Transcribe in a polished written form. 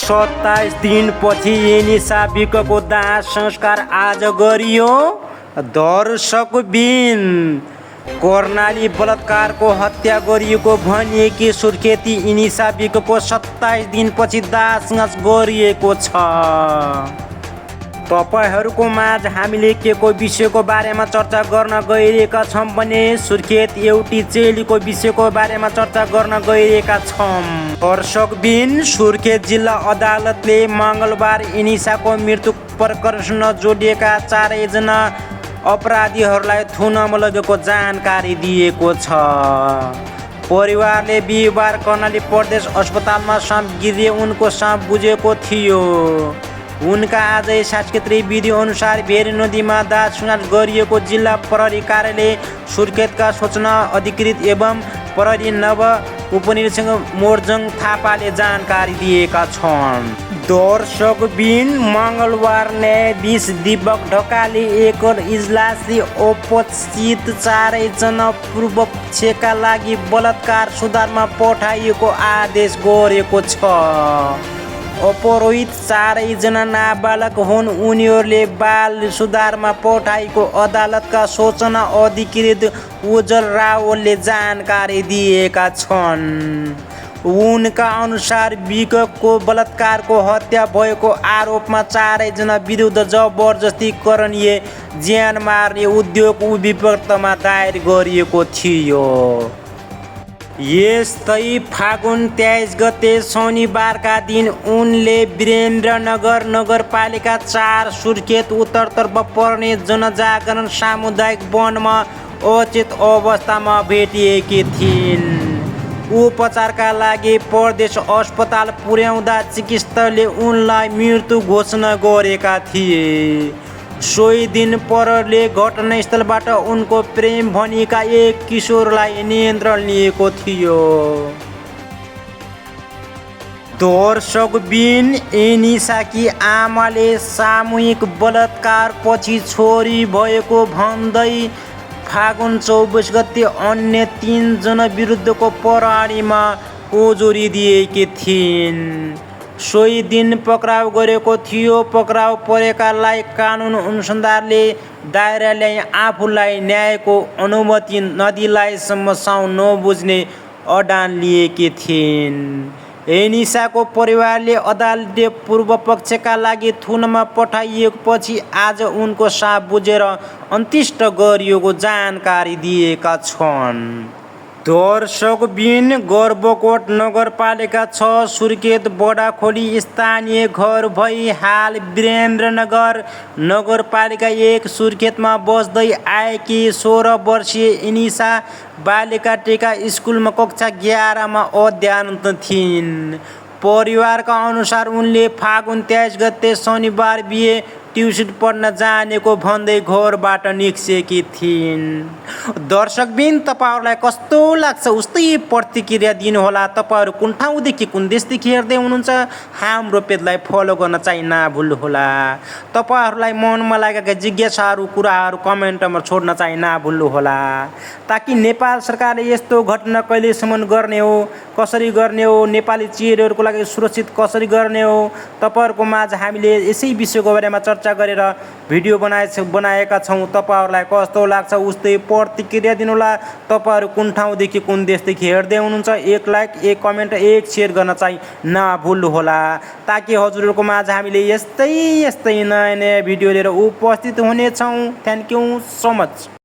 27 दिनपछि एनिसा विकको दाह संस्कार आज गरियो। दर्शकबिन कर्णाली बलात्कारको हत्या गरिएको भनिएकी सुर्खेती एनिसा विकको 27 दिनपछि दाह संस्कार गरिएको छ। तपाईहरूको माझ हामीले केको विषयको बारेमा चर्चा गर्न गइरहेका छौँ भने सुर्खेत एउटी चेलीको विषयको बारेमा चर्चा गर्न गइरहेका छौँ। दर्शकबिन सुर्खेत जिल्ला अदालतले मङ्गलबार एनिसाको मृत्यु प्रकरणसँग जोडिएका 4 जना अपराधीहरूलाई थुनामा लगेको जानकारी दिएको छ। परिवारले बिहिबार कर्णाली प्रदेश अस्पतालमा साँप गिरे उनको साँप बुझेको थियो। उनका आजै शासकीय विधि अनुसार भेरी नदीमा दाह संस्कार गरिएको जिल्ला प्रहरी कार्यालय सुर्खेतका सूचना अधिकृत एवं प्रहरी नव उपनिरीक्षक मोर्जङ थापाले जानकारी दिएका छन्। दर्शकबिन मङ्गलबार न्यायाधीश दीपक ढकालले एकल इजलासले उपस्थित 4 जना पूर्व पक्षका लागि बलात्कार सुधारमा पठाइएको आदेश गरेको छ। अपहरित 4 जना नाबालक हुन्। उनीहरूले बाल सुधारमा पठाइएको अदालतका सूचना अधिकृत उज्जवल रावलले जानकारी दिएका छन्। उनका अनुसार विकको बलात्कारको हत्या भएको आरोपमा 4 जना विरुद्ध जबरजस्ती करणीय ज्यान मार्ने उद्योग विपक्षमा दायर गरिएको थियो। यस्तै फागुन 23 गते शनिबारका दिन उनले वीरेन्द्रनगर नगरपालिका 4 सुर्खेत उत्तरतर्फ पर्ने जनजागरण सामुदायिक वनमा अचेत अवस्थामा भेटिएकी थिइन्। उपचारका लागि प्रदेश अस्पताल पुर्याउँदा चिकित्सकले उनलाई मृत्यु घोषणा गरेका थिए। सोही दिन प्रहरीले घटनास्थलबाट उनको प्रेम भनिएका एक किशोरलाई नियन्त्रण लिएको थियो। दर्शकबिन एनिसाकी आमाले सामूहिक बलात्कार पछि छोरी भएको भन्दै फागुन 24 गते अन्य 3 जना विरुद्धको प्रहरीमा उजुरी दिएकी थिइन्। सोही दिन पक्राउ गरेको थियो। पक्राउ परेकालाई कानुन अनुसारले दायरा ल्याई आफूलाई न्यायको अनुमति नदिलाई समस्याउ नबुझ्ने अडान लिएकी थिइन्। एनिसाको परिवारले अदालतले पूर्व पक्षका लागि थुनामा पठाइएपछि आज उनको साँप बुझेर अन्त्येष्टि गरिएको जानकारी दिएका छन्। दर्शकबिन गर्भकोट नगरपालिका 6 सुर्खेत बडाखोली स्थानीय घर भई हाल वीरेन्द्रनगर नगरपालिका 1 सुर्खेतमा बस्दै आएकी 16 वर्षीय एनिसा बालिका टेका स्कुलमा कक्षा 11 मा अध्ययनरत थिइन्। परिवारका अनुसार उनले फागुन 23 गते शनिबार बिहे ट्युसन पढ्न जानेको भन्दै घरबाट निस्केकी थिइन्। दर्शकबिन तपाईँहरूलाई कस्तो लाग्छ उस्तै प्रतिक्रिया दिनुहोला। तपाईँहरू कुन ठाउँदेखि कुन देशदेखि हेर्दै हुनुहुन्छ हाम्रो पेजलाई फलो गर्न चाहिँ नभुल्नुहोला। तपाईँहरूलाई मनमा लागेका जिज्ञासाहरू कुराहरू कमेन्टमा छोड्न चाहिँ नभुल्नुहोला ताकि नेपाल सरकारले यस्तो घटना कहिलेसम्म गर्ने हो, कसरी गर्ने हो, नेपाली चेलीहरूको लागि सुरक्षित कसरी गर्ने हो, तपाईँहरूको माझ हामीले यसै विषयको बारेमा चर्चा गरेर भिडियो बनाएका छौँ। तपाईँहरूलाई कस्तो लाग्छ उस्तै प्रतिक्रिया दिनुहोला। तपाईँहरू कुन ठाउँदेखि कुन देशदेखि हेर्दै हुनुहुन्छ एक लाइक, एक कमेन्ट, एक सेयर गर्न चाहिँ नभुल्नुहोला ताकि हजुरहरूको माझ हामीले यस्तै नयाँ भिडियो लिएर उपस्थित हुनेछौँ। Thank you so much.